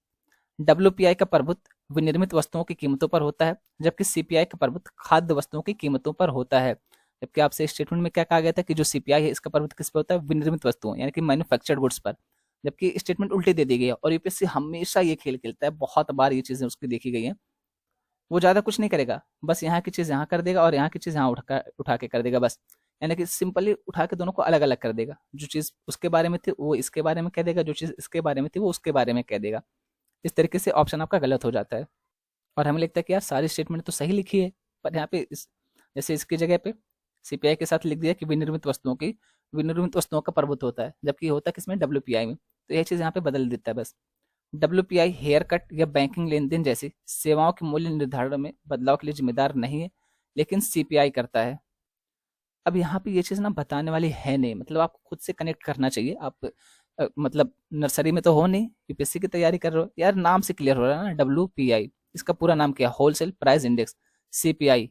डब्ल्यूपीआई का प्रभुत्व विनिर्मित वस्तुओं की कीमतों पर होता है, जबकि सीपीआई का प्रभुत्व खाद्य वस्तुओं की कीमतों पर होता है। जबकि आपसे स्टेटमेंट में क्या कहा गया था कि जो सीपीआई है इसका प्रभुत्व किस पर होता है, विनिर्मित वस्तुओं यानी कि मैन्युफैक्चर्ड गुड्स पर। जबकि स्टेटमेंट उल्टी दे दी गई है, और यूपीएससी हमेशा ये खेल खेलता है, बहुत बार ये चीजें उसकी देखी गई हैं। वो ज्यादा कुछ नहीं करेगा, बस यहाँ की चीज यहाँ कर देगा और यहाँ की चीज यहाँ उठा के कर देगा बस। यानी कि सिंपली उठा के दोनों को अलग अलग कर देगा, जो चीज उसके बारे में थी वो इसके बारे में कह देगा, जो चीज इसके बारे में थी वो उसके बारे में कह देगा। इस तरीके से ऑप्शन आपका गलत हो जाता है। और हमें लगता है कि यार सारी स्टेटमेंट तो सही लिखी है, पर यहाँ पे जैसे इसकी जगह पे सीपीआई के साथ लिख दिया कि विनिर्मित वस्तुओं का प्रभुत्व होता है, जबकि होता है किसमें, डब्ल्यूपीआई में। तो यह चीज़ यहाँ पे बदल देता है बस। डब्ल्यूपीआई हेयर कट या बैंकिंग लेन देन जैसी सेवाओं के मूल्य निर्धारण में बदलाव के लिए जिम्मेदार नहीं है, लेकिन सीपीआई करता है। अब यहाँ पे ये चीज़ ना बताने वाली है नहीं, मतलब आपको खुद से कनेक्ट करना चाहिए। आप मतलब नर्सरी में तो हो नहीं, यूपीएससी की तैयारी कर रहे हो यार, नाम से क्लियर हो रहा है ना, डब्ल्यूपीआई। इसका पूरा नाम क्या है, wholesale price index. CPI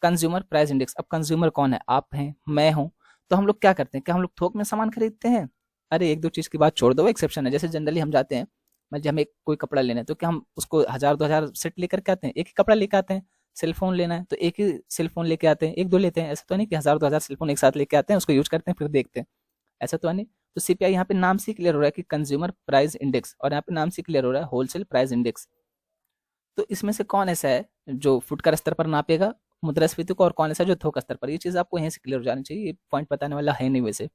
consumer price index. अब कंज्यूमर कौन है, आप हैं, मैं हूं। तो हम लोग क्या करते हैं, क्या हम लोग थोक में सामान खरीदते हैं? अरे एक दो चीज की बात छोड़ दो, एक्सेप्शन है। जैसे जनरली हम जाते हैं, मतलब हमें कोई कपड़ा लेना है, तो क्या हम उसको 1000 2000 सेट लेकर के आते हैं? एक ही कपड़ा लेकर आते हैं। सेलफोन लेना है तो एक ही सेलफोन लेके आते हैं, एक दो लेते हैं। ऐसा तो नहीं कि 1000 2000 सेलफोन एक साथ लेके आते हैं, उसको यूज करते हैं फिर देखते हैं, ऐसा तो है नहीं। तो सीपीआई यहाँ पे नाम से क्लियर हो रहा है कि कंज्यूमर प्राइस इंडेक्स, और यहाँ पे नाम से क्लियर हो रहा है होलसेल प्राइस इंडेक्स। तो इसमें से कौन ऐसा है जो फुटकर स्तर पर नापेगा मुद्रास्फीति को, और कौन ऐसा जो थोक स्तर पर? ये चीज़ आपको यहीं से क्लियर हो जानी चाहिए, ये पॉइंट बताने वाला है नहीं वैसे।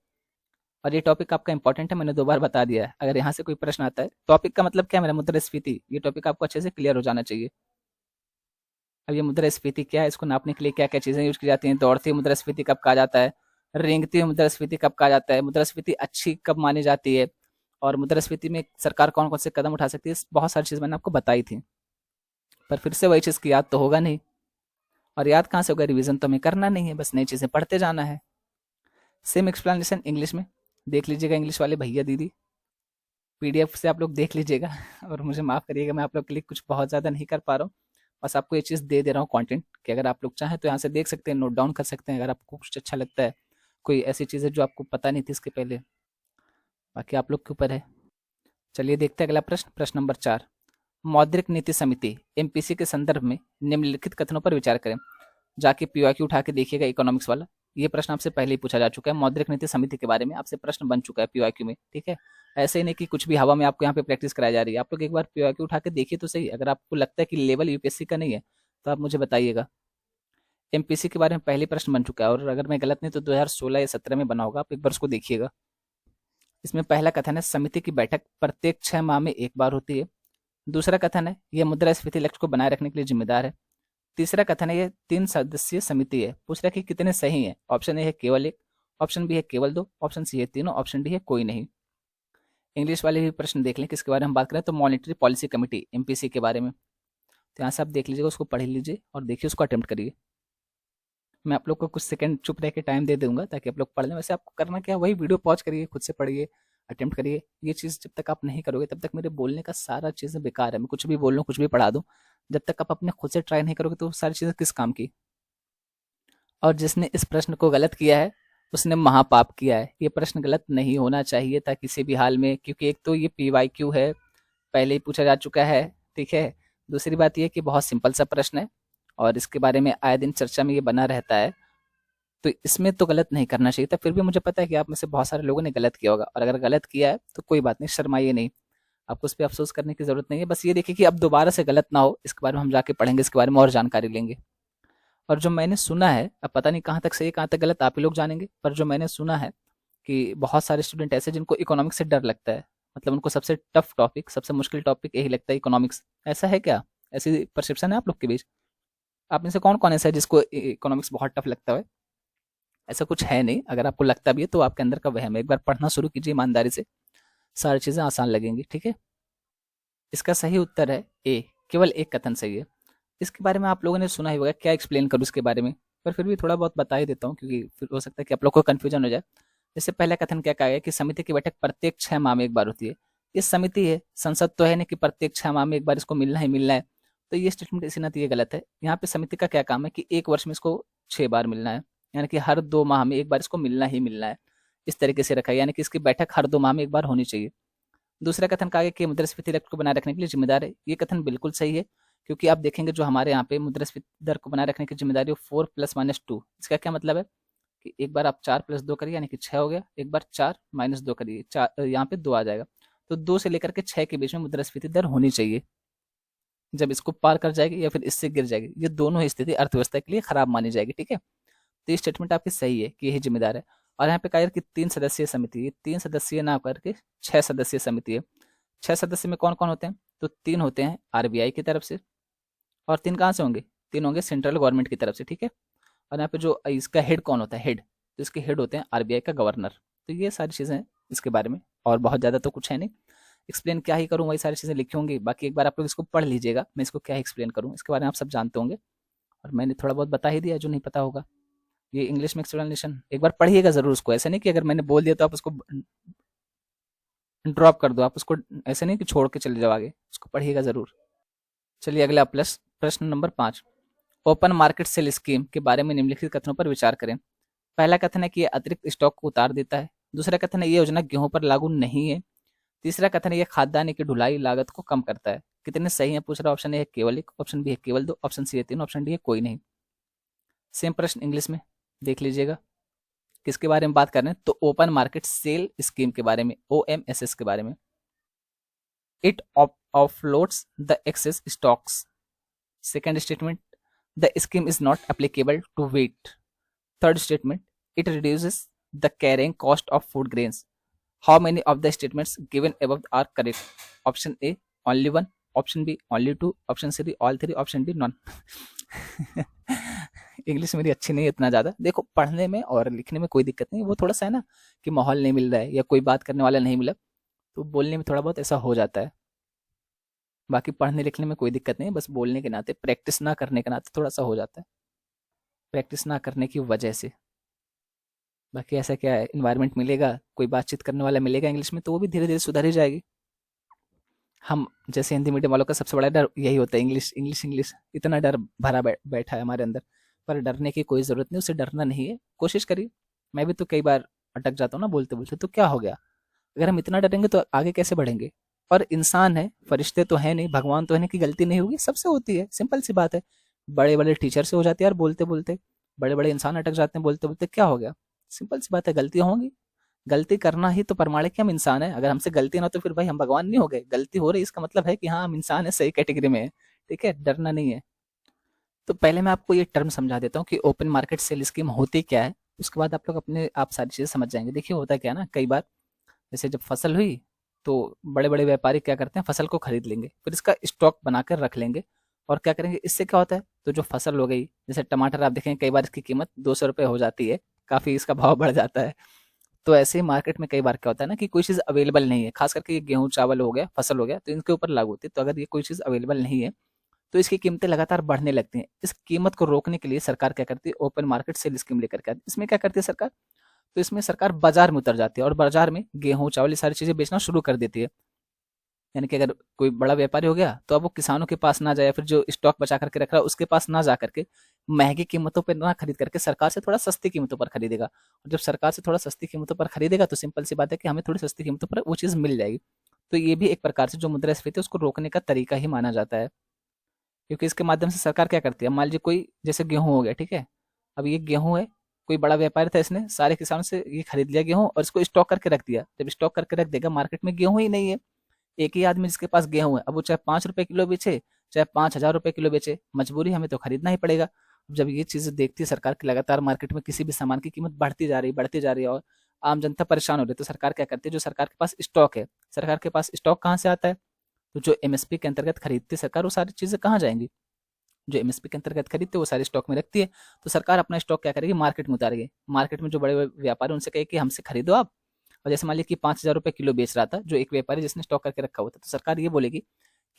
और ये टॉपिक आपका इंपॉर्टेंट है, मैंने 2 बार बता दिया है। अगर यहाँ से कोई प्रश्न आता है, टॉपिक का मतलब क्या है मेरा, मुद्रास्फीति, ये टॉपिक आपको अच्छे से क्लियर हो जाना चाहिए। अब ये मुद्रास्फीति क्या है, इसको नापने के लिए क्या क्या चीज़ें यूज की जाती हैं, दौड़ती मुद्रास्फीति कब कहा जाता है, रेंगती हुई मुद्रास्फीति कब कहा जाता है, मुद्रास्फीति अच्छी कब मानी जाती है, और मुद्रास्फीति में सरकार कौन कौन से कदम उठा सकती है, बहुत सारी चीज़ मैंने आपको बताई थी। पर फिर से वही चीज़ की याद तो होगा नहीं, और याद कहाँ से होगा, रिवीजन तो हमें करना नहीं है, बस नई चीज़ें पढ़ते जाना है। सेम एक्सप्लेनेशन इंग्लिश में देख लीजिएगा, इंग्लिश वाले भैया दीदी, पीडीएफ से आप लोग देख लीजिएगा। और मुझे माफ़ करिएगा, मैं आप लोग के लिए कुछ बहुत ज़्यादा नहीं कर पा रहा हूँ, बस आपको ये चीज़ दे दे रहा हूँ कंटेंट, कि अगर आप लोग चाहें तो यहाँ से देख सकते हैं, नोट डाउन कर सकते हैं अगर आपको कुछ अच्छा लगता है, कोई ऐसी चीज़ है जो आपको पता नहीं थी इसके पहले। बाकी आप लोग के ऊपर है। चलिए देखते हैं अगला प्रश्न, प्रश्न नंबर 4। मौद्रिक नीति समिति एमपीसी के संदर्भ में निम्नलिखित कथनों पर विचार करें। जाके पीवाईक्यू उठा के देखिएगा इकोनॉमिक्स वाला, ये प्रश्न आपसे पहले ही पूछा जा चुका है, मौद्रिक नीति समिति के बारे में आपसे प्रश्न बन चुका है पीवाईक्यू में, ठीक है। ऐसे ही नहीं कि कुछ भी हवा में आपको यहाँ पे प्रैक्टिस कराई जा रही है। आप लोग एक बार पीवाईक्यू उठा के देखिए तो सही, अगर आपको लगता है कि लेवल यूपीएससी का नहीं है तो आप मुझे बताइएगा। एमपीसी के बारे में पहले प्रश्न बन चुका है, और अगर मैं गलत नहीं तो 2016 या 17 में बना होगा, आप एक बार उसको देखिएगा। इसमें पहला कथन है, समिति की बैठक प्रत्येक 6 माह में एक बार होती है। दूसरा कथन है, यह मुद्रास्फीति लक्ष्य को बनाए रखने के लिए जिम्मेदार है। तीसरा कथन है, यह 3 सदस्यीय समिति है। पूछ रहा है कि कितने सही हैं, ऑप्शन ए है केवल 1, ऑप्शन बी है केवल 2, ऑप्शन सी है तीनों, ऑप्शन डी है कोई नहीं। इंग्लिश वाले भी प्रश्न देख लें किसके बारे में बात करें, तो मॉनिटरी पॉलिसी कमेटी एमपीसी के बारे में। तो यहाँ से आप देख लीजिएगा, उसको पढ़ लीजिए और देखिए, उसको अटेम्प्ट करिए। मैं आप लोग को कुछ सेकंड चुप रह के टाइम दे दूंगा ताकि आप लोग पढ़ लें। वैसे आपको करना क्या है, वही वीडियो पॉज करिए, खुद से पढ़िए, अटेम्प्ट करिए। ये चीज़ जब तक आप नहीं करोगे तब तक मेरे बोलने का सारा चीज़ें बेकार है। मैं कुछ भी बोल लूँ, कुछ भी पढ़ा दूँ, जब तक आप अपने खुद से ट्राई नहीं करोगे तो सारी चीज़ें किस काम की। और जिसने इस प्रश्न को गलत किया है उसने महापाप किया है। ये प्रश्न गलत नहीं होना चाहिए था किसी भी हाल में, क्योंकि एक तो ये पीवाईक्यू है, पहले ही पूछा जा चुका है, ठीक है। दूसरी बात ये कि बहुत सिंपल सा प्रश्न है, और इसके बारे में आए दिन चर्चा में ये बना रहता है, तो इसमें तो गलत नहीं करना चाहिए था। फिर भी मुझे पता है कि आप में से बहुत सारे लोगों ने गलत किया होगा, और अगर गलत किया है तो कोई बात नहीं, शर्माइए नहीं। आपको उस पर अफसोस करने की जरूरत नहीं है। बस ये देखिए कि अब दोबारा से गलत ना हो, इसके बारे में हम जाके पढ़ेंगे, इसके बारे में और जानकारी लेंगे। और जो मैंने सुना है, अब पता नहीं कहाँ तक सही कहाँ तक गलत आप ही लोग जानेंगे, पर जो मैंने सुना है कि बहुत सारे स्टूडेंट ऐसे जिनको इकोनॉमिक्स से डर लगता है, मतलब उनको सबसे टफ टॉपिक, सबसे मुश्किल टॉपिक यही लगता है इकोनॉमिक्स। ऐसा है क्या? ऐसी परसेप्शन है आप लोग के बीच? आप में से कौन कौन ऐसा है जिसको इकोनॉमिक्स बहुत टफ लगता है? ऐसा कुछ है नहीं। अगर आपको लगता भी है तो आपके अंदर का वहम है। एक बार पढ़ना शुरू कीजिए ईमानदारी से, सारी चीजें आसान लगेंगी, ठीक है। इसका सही उत्तर है ए, केवल एक कथन सही है। इसके बारे में आप लोगों ने सुना ही होगा, क्या एक्सप्लेन करूँ इसके बारे में, पर फिर भी थोड़ा बहुत बता ही देता हूँ, क्योंकि फिर हो सकता है कि आप लोग को कन्फ्यूजन हो जाए। जैसे पहला कथन क्या कहा गया कि समिति की बैठक प्रत्येक 6 माह में एक बार होती है। ये समिति है, संसद तो है नहीं कि प्रत्येक 6 माह में एक बार इसको मिलना ही मिलना है। तो ये स्टेटमेंट इसी नाते ये गलत है। यहाँ पे समिति का क्या काम है कि एक वर्ष में इसको 6 बार मिलना है, यानी कि हर 2 माह में एक बार इसको मिलना ही मिलना है। इस तरीके से रखा है, यानी कि इसकी बैठक हर 2 माह में एक बार होनी चाहिए। दूसरा कथन कहा गया कि मुद्रास्फीति दर को बनाए रखने के लिए जिम्मेदार है। ये कथन बिल्कुल सही है, क्योंकि आप देखेंगे जो हमारे यहाँ पे मुद्रास्फीति दर को बनाए रखने की जिम्मेदारी 4 + -2। इसका क्या मतलब है कि एक बार आप 4 + 2 करिए, यानी कि 6 हो गया, एक बार 4 - 2 करिए, 4 यहाँ पे 2 आ जाएगा। तो 2 से लेकर के 6 के बीच में मुद्रास्फीति दर होनी चाहिए। जब इसको पार कर जाएगी या फिर इससे गिर जाएगी, ये दोनों ही स्थिति अर्थव्यवस्था के लिए खराब मानी जाएगी, ठीक है। तो ये स्टेटमेंट आपकी सही है कि यही जिम्मेदार है। और यहाँ पे कहा कि 3 सदस्यीय समिति, ये 3 सदस्यीय ना करके 6 सदस्यीय समिति है। 6 सदस्य में कौन कौन होते हैं? तो 3 होते हैं आरबीआई की तरफ से, और 3 कहाँ से होंगे? 3 होंगे सेंट्रल गवर्नमेंट की तरफ से, ठीक है। और यहाँ पे जो इसका हेड कौन होता है? हेड, तो इसके हेड होते हैं आरबीआई का गवर्नर। तो ये सारी चीज़ें हैं इसके बारे में, और बहुत ज़्यादा तो कुछ है नहीं। एक्सप्लेन क्या ही करूँ, वही सारी चीज़ें लिखी होंगी। बाकी एक बार आप लोग इसको पढ़ लीजिएगा, मैं इसको क्या एक्सप्लेन करूँ, इसके बारे में आप सब जानते होंगे, और मैंने थोड़ा बहुत बता ही दिया जो नहीं पता होगा। ये इंग्लिश में एक्सप्लेनेशन एक बार पढ़िएगा ज़रूर उसको, ऐसा नहीं कि अगर मैंने बोल दिया तो आप उसको ड्रॉप कर दो, आप उसको ऐसे नहीं कि छोड़ के चले जाओ आगे, उसको पढ़िएगा ज़रूर। चलिए अगला प्लस प्रश्न number 5, open market sale scheme के बारे में निम्नलिखित कथनों पर विचार करें। पहला कथन है कि यह अतिरिक्त स्टॉक को उतार देता है। दूसरा कथन है ये योजना गेहूं पर लागू नहीं है। तीसरा कथन है यह खाद्यान्न की ढुलाई लागत को कम करता है। कितने सही है पूछ रहा? ऑप्शन ए है केवल 1, ऑप्शन बी है केवल 2, ऑप्शन सी है 3, ऑप्शन डी है कोई नहीं। सेम प्रश्न इंग्लिश में देख लीजिएगा, किसके बारे में बात कर रहे हैं? तो ओपन मार्केट सेल स्कीम के बारे में, OMSS के बारे में। It offloads the excess stocks. Second statement, the scheme is not applicable to wheat. Third statement, it reduces the carrying cost of food grains. How many of the statements given above are correct? Option A, only one. Option B, only two. Option C, all three. Option D, none. English मेरी अच्छी नहीं है इतना ज़्यादा। देखो, पढ़ने में और लिखने में कोई दिक्कत नहीं, वो थोड़ा सा है ना कि माहौल नहीं मिल रहा है या कोई बात करने वाला नहीं मिला, तो बोलने में थोड़ा बहुत ऐसा हो जाता है। बाकी पढ़ने लिखने में कोई दिक्कत नहीं, बस बोलने के नाते, प्रैक्टिस ना करने के नाते थोड़ा सा हो जाता है, प्रैक्टिस ना करने की वजह से। बाकी ऐसा क्या है, इन्वायरमेंट मिलेगा, कोई बातचीत करने वाला मिलेगा इंग्लिश में, तो वो भी धीरे धीरे सुधर ही जाएगी। हम जैसे हिंदी मीडियम वालों का सबसे बड़ा डर यही होता है, इंग्लिश इंग्लिश इंग्लिश, इतना डर भरा बैठा है हमारे अंदर। पर डरने की कोई ज़रूरत नहीं, उससे डरना नहीं है, कोशिश करिए। मैं भी तो कई बार अटक जाता हूँ ना बोलते बोलते, तो क्या हो गया? अगर हम इतना डरेंगे तो आगे कैसे बढ़ेंगे? और इंसान है, फरिश्ते तो है नहीं, भगवान तो है नहीं कि गलती नहीं होगी, सबसे होती है, सिंपल सी बात है। बड़े बड़े टीचर से हो जाती है यार बोलते बोलते, बड़े बड़े इंसान अटक जाते हैं बोलते बोलते, क्या हो गया? सिंपल सी बात है, गलतियां होंगी। गलती करना ही तो प्रमाणिक कि हम इंसान है। अगर हमसे गलती ना हो तो फिर भाई हम भगवान नहीं हो गए। गलती हो रही इसका मतलब है कि हाँ, हम इंसान है, सही कैटेगरी में है, ठीक है, डरना नहीं है। तो पहले मैं आपको ये टर्म समझा देता हूँ कि ओपन मार्केट सेल स्कीम होती क्या है, उसके बाद आप लोग अपने आप सारी चीज़ें समझ जाएंगे। देखिए होता क्या है ना, कई बार जैसे जब फसल हुई तो बड़े बड़े व्यापारी क्या करते हैं, फसल को खरीद लेंगे, फिर इसका स्टॉक बनाकर रख लेंगे, और क्या करेंगे, इससे क्या होता है, तो जो फसल हो गई, जैसे टमाटर आप देखेंगे कई बार इसकी कीमत 200 रुपये हो जाती है, काफ़ी इसका भाव बढ़ जाता है। तो ऐसे ही मार्केट में कई बार क्या होता है ना कि कोई चीज़ अवेलेबल नहीं है, खास करके ये गेहूँ चावल हो गया, फसल हो गया, तो इनके ऊपर लागू होती है। तो अगर ये कोई चीज़ अवेलेबल नहीं है तो इसकी कीमतें लगातार बढ़ने लगती हैं। इस कीमत को रोकने के लिए सरकार क्या करती है, ओपन मार्केट सेल स्कीम लेकर के आती है। इसमें क्या करती है सरकार, तो इसमें सरकार बाजार में उतर जाती है और बाजार में गेहूं चावल ये सारी चीजें बेचना शुरू कर देती है। यानी कि अगर कोई बड़ा व्यापारी हो गया तो अब वो किसानों के पास ना जाए, फिर जो स्टॉक बचा करके रख रहा है उसके पास ना जा करके महंगी कीमतों पर ना खरीद करके सरकार से थोड़ा सस्ती कीमतों पर खरीदेगा। और जब सरकार से थोड़ा सस्ती कीमतों पर खरीदेगा तो सिंपल सी बात है कि हमें थोड़ी सस्ती कीमतों पर वो चीज़ मिल जाएगी। तो ये भी एक प्रकार से जो मुद्रास्फीति है उसको रोकने का तरीका ही माना जाता है, क्योंकि इसके माध्यम से सरकार क्या करती है, मान लीजिए कोई जैसे गेहूं हो गया, ठीक है, अब ये गेहूं है, कोई बड़ा व्यापारी था, इसने सारे किसानों से ये खरीद लिया गेहूं और इसको स्टॉक करके रख दिया। जब स्टॉक करके रख देगा, मार्केट में गेहूं ही नहीं है, एक ही आदमी जिसके पास गेहूं है, अब वो चाहे 5 रुपए किलो बेचे, चाहे 5,000 रुपए किलो बेचे, मजबूरी हमें तो खरीदना ही पड़ेगा। जब ये चीजें देखती है सरकार की, लगातार मार्केट में किसी भी सामान की कीमत बढ़ती जा रही है और आम जनता परेशान हो रही है, तो सरकार क्या करती है, जो सरकार के पास स्टॉक है, सरकार के पास स्टॉक कहाँ से आता है, तो जो एमएसपी के अंतर्गत खरीदती है सरकार, वो सारी चीजें कहाँ जाएंगी, जो एमएसपी के अंतर्गत खरीदते हैं वो सारे स्टॉक में रखती है। तो सरकार अपना स्टॉक क्या करेगी, मार्केट में उतारेगी। मार्केट में जो बड़े बड़े व्यापारी उनसे कहे कि हमसे खरीदो आप। और जैसे मान लीजिए कि 5,000 रुपए किलो बेच रहा था जो एक व्यापारी जिसने स्टॉक करके रखा हुआ था, तो सरकार ये बोलेगी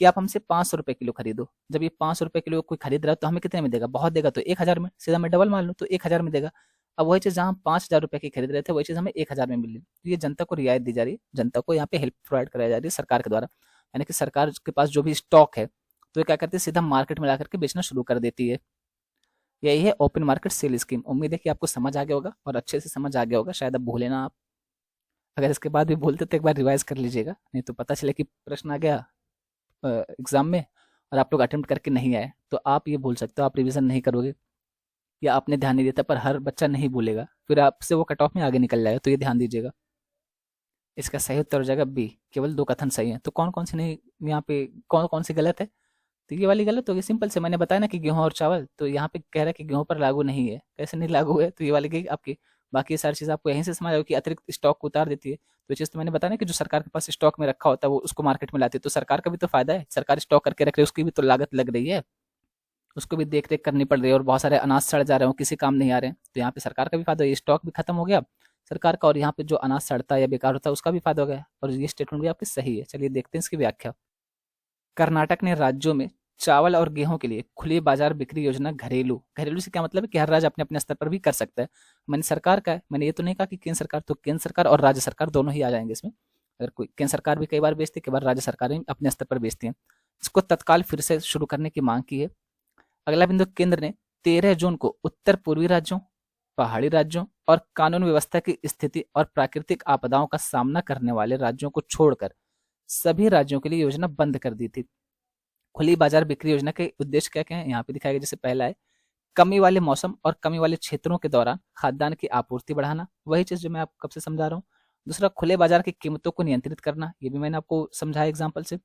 कि आप हमसे 500 रुपए किलो खरीदो। जब ये 500 रुपए किलो कोई खरीद रहा है तो हमें कितने में देगा, बहुत देगा तो 1,000 में, सीधा मैं डबल मान लूँ तो 1,000 में देगा। अब वही चीज़ जहाँ हम 5,000 रुपए की खरीद रहे थे वही चीज़ हमें 1,000 में मिल रही है। तो ये जनता को रियायत दी जा रही है, जनता को यहाँ पे हेल्प प्रोवाइड कराई जा रही है सरकार के द्वारा। यानी कि सरकार के पास जो भी स्टॉक है तो ये क्या करती है, सीधा मार्केट में ला करके बेचना शुरू कर देती है। यही है ओपन मार्केट सेल स्कीम। उम्मीद है कि आपको समझ आ गया होगा और अच्छे से समझ आ गया होगा, शायद अब भूले ना आप। अगर इसके बाद भी भूलते तो एक बार रिवाइज कर लीजिएगा, नहीं तो पता चले कि प्रश्न आ गया एग्जाम में और आप लोग अटेम्प्ट करके नहीं आए, तो आप ये भूल सकते हो, आप रिवीजन नहीं करोगे या आपने ध्यान नहीं देता, पर हर बच्चा नहीं भूलेगा, फिर आपसे वो कट ऑफ में आगे निकल जाएगा, तो ये ध्यान दीजिएगा। इसका सही उत्तर हो जाएगा बी, केवल 2 कथन सही है। तो कौन कौन सी नहीं, यहाँ पे कौन कौन सी गलत है, तो ये वाली गलत होगी, सिंपल से। मैंने बताया ना कि गेहूं और चावल, तो यहाँ पे कह रहा है कि गेहूं पर लागू नहीं है, कैसे नहीं लागू है, तो ये वाली गई आपकी। बाकी ये सारी चीज़ आपको यहीं से समझ आएगी कि अतिरिक्त स्टॉक को उतार देती है। तो ये चीज़ तो मैंने बताया ना कि जो सरकार के पास स्टॉक में रखा होता है वो उसको मार्केट में लाती है, तो सरकार का भी तो फायदा है, सरकार स्टॉक करके रख रही है, उसकी भी तो लागत लग रही है, उसको भी देख रेख करनी पड़ रही है, और बहुत सारे अनाज सड़ जा रहे हो, किसी काम नहीं आ रहे हैं, तो यहाँ पे सरकार का भी फायदा, ये स्टॉक भी खत्म हो गया सरकार का, और यहाँ पे जो अनाज सड़ता है या बेकार होता है उसका भी फायदा हो गया, और ये स्टेटमेंट भी आपकी सही है। चलिए देखते हैं इसकी व्याख्या। कर्नाटक ने राज्यों में चावल और गेहूं के लिए खुली बाजार बिक्री योजना घरेलू, घरेलू से क्या मतलब है कि हर राज्य अपने अपने स्तर पर भी कर सकता है। मैंने सरकार का है, मैंने ये तो नहीं कहा कि केंद्र सरकार, तो केंद्र सरकार और राज्य सरकार दोनों ही आ जाएंगे इसमें। अगर कोई केंद्र सरकार भी कई बार बेचती है, कई बार राज्य सरकारें अपने स्तर पर बेचती हैं। इसको तत्काल फिर से शुरू करने की मांग की है। अगला बिंदु, केंद्र ने 13 जून को उत्तर पूर्वी राज्यों, पहाड़ी राज्यों और कानून व्यवस्था की स्थिति और प्राकृतिक आपदाओं का सामना करने वाले राज्यों को छोड़कर सभी राज्यों के लिए योजना बंद कर दी थी। खुली बाजार बिक्री योजना के उद्देश्य क्या क्या है, यहाँ पे दिखाया गया। जैसे पहला है कमी वाले मौसम और कमी वाले क्षेत्रों के दौरान खाद्यान्न की आपूर्ति बढ़ाना, वही चीज जो मैं आपको कब से समझा रहा हूँ। दूसरा, खुले बाजार की कीमतों को नियंत्रित करना, ये भी मैंने आपको समझाया एग्जाम्पल से।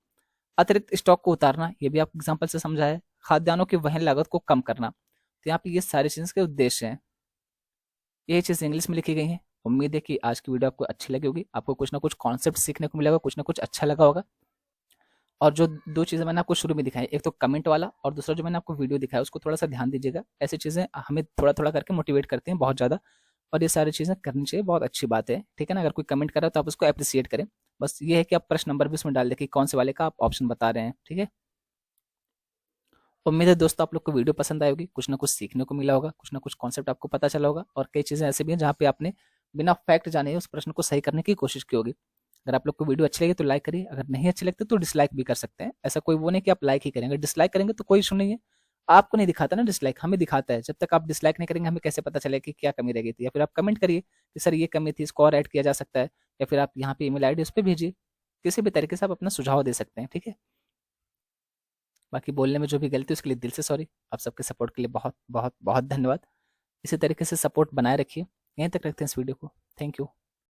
अतिरिक्त स्टॉक को उतारना, ये भी आप एग्जाम्पल से समझाया। खाद्यान्नों की वहन लागत को कम करना। तो यहाँ पे ये सारी चीज़ के उद्देश्य हैं। यही चीज़ इंग्लिश में लिखी गई है। उम्मीद है कि आज की वीडियो आपको अच्छी लगी होगी, आपको कुछ ना कुछ कॉन्सेप्ट सीखने को मिलेगा, कुछ ना कुछ अच्छा लगा होगा। और जो 2 चीज़ें मैंने आपको शुरू में दिखाई, एक तो कमेंट वाला और दूसरा जो मैंने आपको वीडियो दिखाया, उसको थोड़ा सा ध्यान दीजिएगा। ऐसी चीज़ें हमें थोड़ा थोड़ा करके मोटिवेट करती हैं बहुत ज़्यादा, और ये सारी चीज़ें करनी चाहिए, बहुत अच्छी बात है, ठीक है ना। अगर कोई कमेंट कर रहा है तो आप उसको अप्रिसिएट करें। बस ये है कि आप प्रश्न नंबर भी उसमें डाल दें कि कौन से वाले का आप ऑप्शन बता रहे हैं, ठीक है। उम्मीद है दोस्तों आप लोग को वीडियो पसंद आई होगी, कुछ ना कुछ सीखने को मिला होगा, कुछ ना कुछ कॉन्सेप्ट आपको पता चला होगा, और कई चीज़ें ऐसे भी हैं जहाँ पे आपने बिना फैक्ट जाने उस प्रश्न को सही करने की कोशिश की होगी। अगर आप लोग को वीडियो अच्छी लगी तो लाइक करिए, अगर नहीं अच्छी लगती तो डिसलाइक भी कर सकते हैं। ऐसा कोई वो नहीं कि आप लाइक ही करेंगे, डिसलाइक करेंगे तो कोई इशू नहीं है। आपको नहीं दिखाता ना डिसलाइक, हमें दिखाता है। जब तक आप डिसलाइक नहीं करेंगे हमें कैसे पता चलेगा कि क्या कमी रह गई थी। या फिर आप कमेंट करिए कि सर ये कमी थी, इसको और ऐड किया जा सकता है, या फिर आप यहाँ पे ईमेल आईडी उस पर भेजिए। किसी भी तरीके से आप अपना सुझाव दे सकते हैं, ठीक है। बाकी बोलने में जो भी गलती उसके लिए दिल से सॉरी। आप सबके सपोर्ट के लिए बहुत बहुत बहुत धन्यवाद। इसी तरीके से सपोर्ट बनाए रखिए। यहीं तक रखते हैं इस वीडियो को। Thank you.